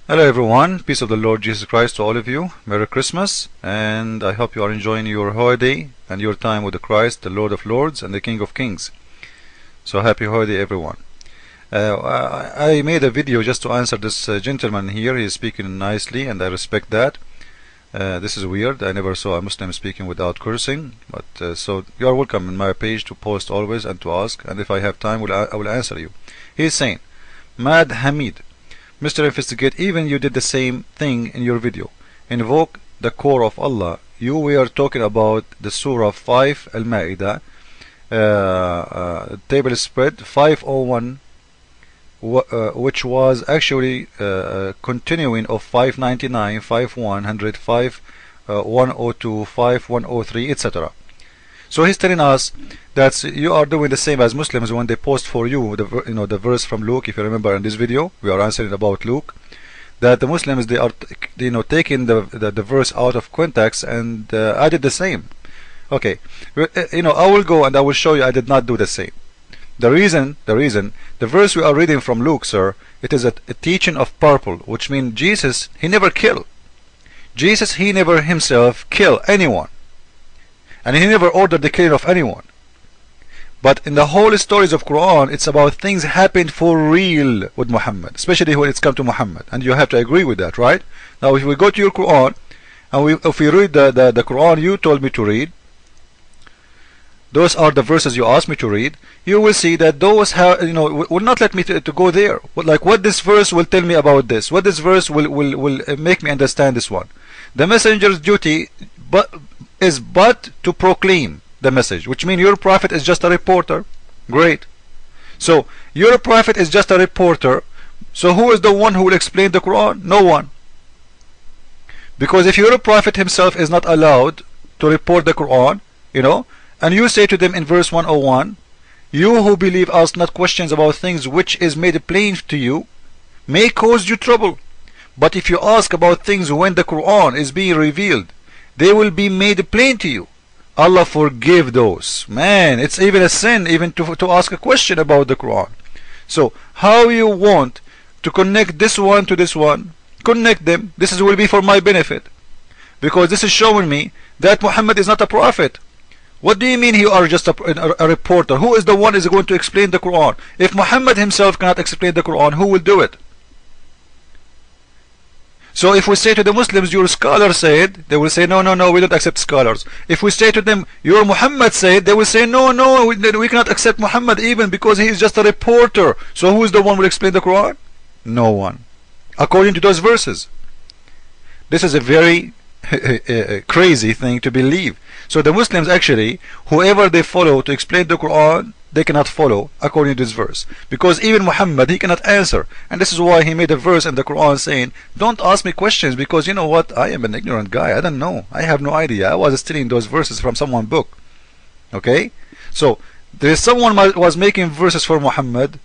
Hello everyone, peace of the Lord Jesus Christ to all of you. Merry Christmas, and I hope you are enjoying your holiday and your time with the Christ, the Lord of Lords and the King of Kings. So happy holiday everyone. I made a video just to answer this gentleman here. He is speaking nicely and I respect that. This is weird. I never saw a Muslim speaking without cursing, but so you are welcome in my page to post always and to ask, and if I have time I will answer you. He is saying, Mad Hamid, Mr. Investigate, even you did the same thing in your video. Invoke the core of Allah. You were talking about the Surah 5 Al-Ma'idah, table spread 501, which was actually continuing of 599, 5100, 5102, 5103, etc. So he's telling us that you are doing the same as Muslims when they post for you the verse from Luke. If you remember in this video, we are answering about Luke, that the Muslims, they are taking the verse out of context, and I did the same. Okay, I will go and I will show you I did not do the same. The reason, the verse we are reading from Luke, sir, it is a teaching of purple, which means Jesus, he never killed. Jesus, he never himself kill anyone. And he never ordered the killing of anyone. But in the whole stories of Quran, it's about things happened for real with Muhammad, especially when it's come to Muhammad. And you have to agree with that, right? Now if we go to your Quran, and if we read the Quran you told me to read, those are the verses you asked me to read, you will see that those will not let me to go there. Like what this verse will tell me about this, what this verse will make me understand this one. The messenger's duty is but to proclaim the message, which means your prophet is just a reporter. Great. So your prophet is just a reporter. So who is the one who will explain the Quran? No one. Because if your prophet himself is not allowed to report the Quran, and you say to them in verse 101, you who believe ask not questions about things which is made plain to you, may cause you trouble. But if you ask about things when the Quran is being revealed, they will be made plain to you. Allah forgive those. Man, it's even a sin even to ask a question about the Quran. So how you want to connect this one to this one? Connect them. This will be for my benefit, because this is showing me that Muhammad is not a prophet. What do you mean you are just a reporter? Who is the one is going to explain the Quran? If Muhammad himself cannot explain the Quran, who will do it? So if we say to the Muslims, your scholar said, they will say, no, we don't accept scholars. If we say to them, your Muhammad said, they will say, no, we cannot accept Muhammad even because he is just a reporter. So who is the one who will explain the Quran? No one. According to those verses. This is a very crazy thing to believe. So the Muslims actually, whoever they follow to explain the Quran, they cannot follow according to this verse, because even Muhammad, he cannot answer. And this is why he made a verse in the Quran saying, don't ask me questions, because you know what, I am an ignorant guy, I don't know, I have no idea, I was stealing those verses from someone's book. Okay, so there is someone was making verses for Muhammad,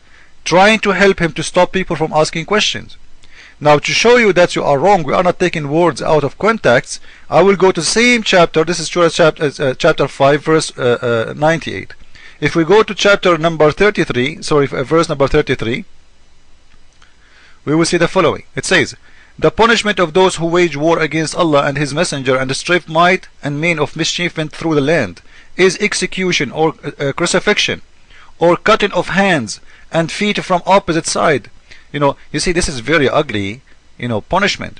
trying to help him to stop people from asking questions. Now to show you that you are wrong, we are not taking words out of context, I will go to the same chapter. This is chapter 5 verse 98. If we go to chapter number 33, verse number 33, we will see the following. It says, the punishment of those who wage war against Allah and His Messenger and strive might and mean of mischief through the land is execution or crucifixion or cutting of hands and feet from opposite side. You see, this is very ugly, punishment.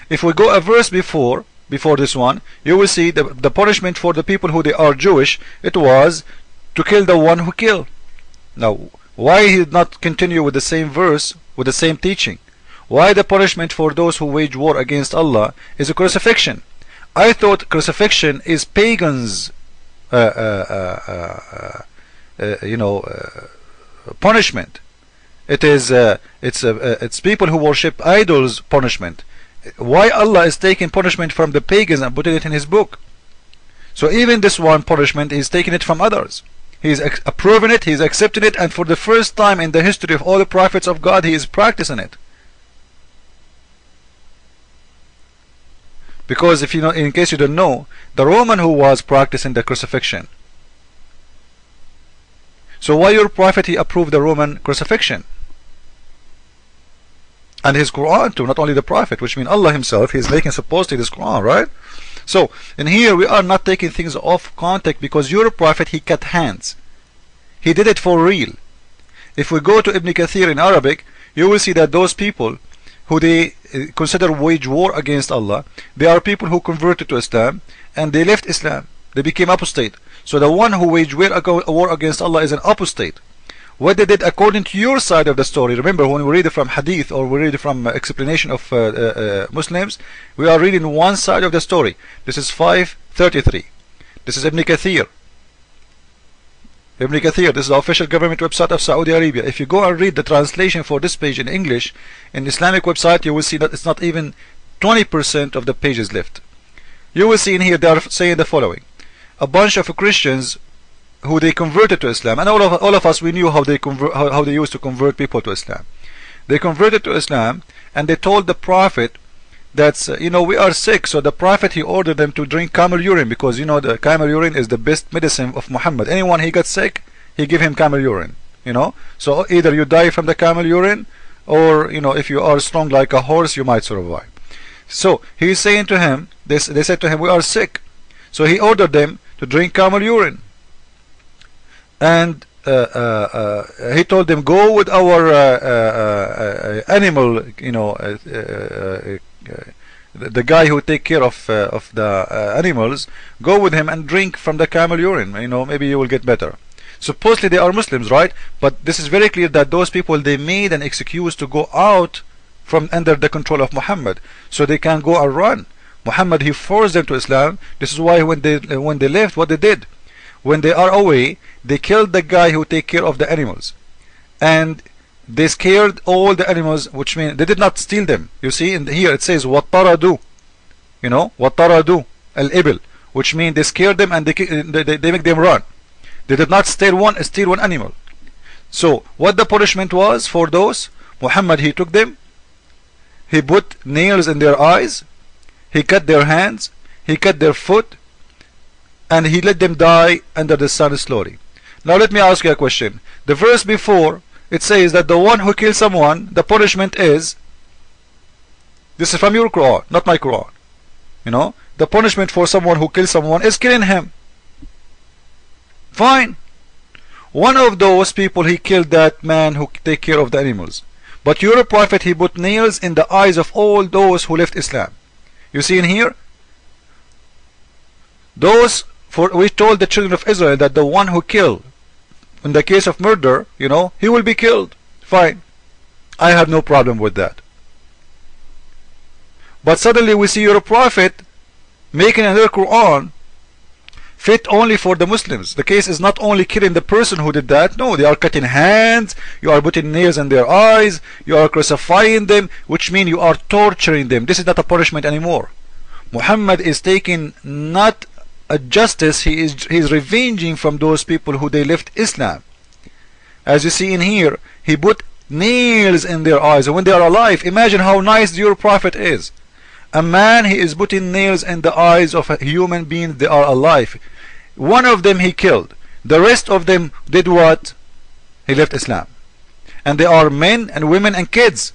If we go a verse before this one, you will see the punishment for the people who they are Jewish, it was to kill the one who killed. Now, why he did not continue with the same verse, with the same teaching? Why the punishment for those who wage war against Allah is a crucifixion? I thought crucifixion is pagans' punishment. It's people who worship idols punishment. Why Allah is taking punishment from the pagans and putting it in His book? So even this one punishment is taking it from others. He is approving it, he is accepting it, and for the first time in the history of all the prophets of God, he is practicing it. Because if in case you don't know, the Roman who was practicing the crucifixion. So why your prophet he approved the Roman crucifixion? And his Quran too, not only the Prophet, which means Allah himself, he is making supposedly this Quran, right? So in here we are not taking things off context, because your Prophet, he cut hands. He did it for real. If we go to Ibn Kathir in Arabic, you will see that those people who they consider wage war against Allah, they are people who converted to Islam and they left Islam. They became apostate. So the one who waged war against Allah is an apostate. What they did according to your side of the story, remember when we read it from hadith or we read it from explanation of Muslims, we are reading one side of the story. This is 533. This is Ibn Kathir. Ibn Kathir, this is the official government website of Saudi Arabia. If you go and read the translation for this page in English, in the Islamic website, you will see that it's not even 20% of the pages left. You will see in here they are saying the following. A bunch of Christians who they converted to Islam, and all of us, we knew how they used to convert people to Islam. They converted to Islam and they told the Prophet that we are sick. So the Prophet, he ordered them to drink camel urine, because the camel urine is the best medicine of Muhammad. Anyone he got sick, he give him camel urine. So either you die from the camel urine, or if you are strong like a horse, you might survive. So he is saying to him, they said to him, we are sick. So he ordered them to drink camel urine, and he told them, go with our animal, the guy who take care of the animals, go with him and drink from the camel urine. Maybe you will get better. Supposedly they are Muslims, right? But this is very clear that those people, they made an excuse to go out from under the control of Muhammad, so they can go and run. Muhammad, he forced them to Islam. This is why when they left, what they did, when they are away, they killed the guy who take care of the animals, and they scared all the animals, which means they did not steal them. You see in here it says وَطَّرَدُوا, وَطَّرَدُوا al-ibil, which means they scared them and they make them run. They did not steal one animal. So what the punishment was for those? Muhammad, he took them, he put nails in their eyes, he cut their hands, he cut their foot, and he let them die under the sun slowly. Now let me ask you a question. The verse before, it says that the one who kills someone, the punishment is, this is from your Quran, not my Quran. The punishment for someone who kills someone is killing him. Fine. One of those people, he killed that man who take care of the animals. But your Prophet, he put nails in the eyes of all those who left Islam. You see in here, we told the children of Israel that the one who killed, in the case of murder, he will be killed. Fine. I have no problem with that. But suddenly we see your Prophet making another Quran fit only for the Muslims. The case is not only killing the person who did that. No, they are cutting hands, you are putting nails in their eyes, you are crucifying them, which means you are torturing them. This is not a punishment anymore. Muhammad is taking not a justice, he is revenging from those people who they left Islam. As you see in here, he put nails in their eyes, and when they are alive, imagine how nice your Prophet is. A man, he is putting nails in the eyes of a human being, they are alive. One of them he killed, the rest of them did what? He left Islam, and they are men and women and kids.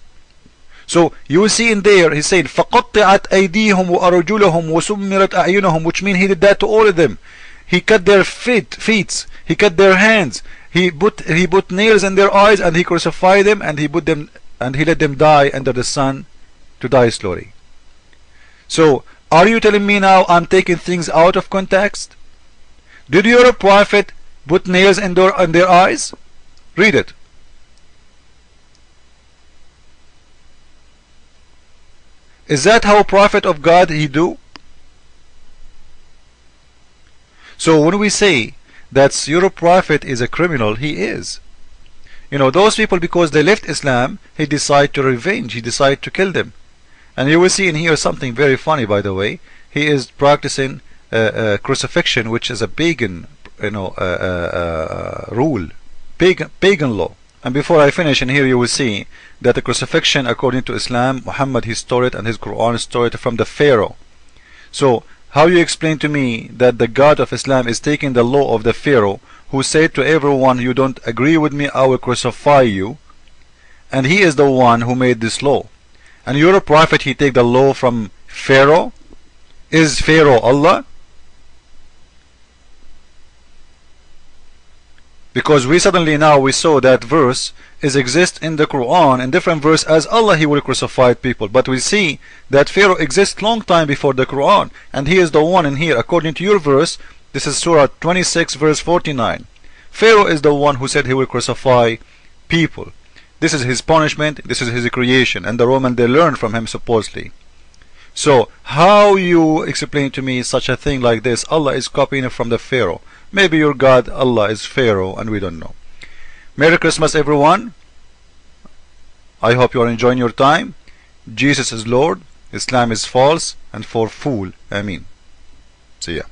So you will see in there, he said, فَقَطِّعَتْ أَيْدِيهُمْ وَأَرْجُلَهُمْ وَسُمِّرَتْ أَعْيُنَهُمْ, which means he did that to all of them. He cut their feet, he cut their hands, he put nails in their eyes, and he crucified them, and he let them die under the sun, to die slowly. So are you telling me now I'm taking things out of context? Did your Prophet put nails in their eyes? Read it. Is that how Prophet of God he do? So when we say that your Prophet is a criminal, he is. Those people, because they left Islam, he decided to revenge, he decided to kill them. And you will see in here something very funny, by the way. He is practicing crucifixion, which is a pagan rule, pagan law. And before I finish, in here you will see that the crucifixion, according to Islam, Muhammad he stole it, and his Quran stole it from the Pharaoh. So how you explain to me that the God of Islam is taking the law of the Pharaoh, who said to everyone, you don't agree with me, I will crucify you, and he is the one who made this law. And your prophet, he take the law from Pharaoh? Is Pharaoh Allah? Because we suddenly now we saw that verse is exist in the Quran in different verse as Allah he will crucify people, but we see that Pharaoh exists long time before the Quran, and he is the one in here according to your verse. This is Surah 26 verse 49. Pharaoh is the one who said he will crucify people. This is his punishment, this is his creation, and the Roman they learned from him supposedly. So how you explain to me such a thing like this? Allah is copying it from the Pharaoh. Maybe your God Allah is Pharaoh and we don't know. Merry Christmas everyone. I hope you are enjoying your time. Jesus is Lord, Islam is false, and for fool, Ameen. See ya.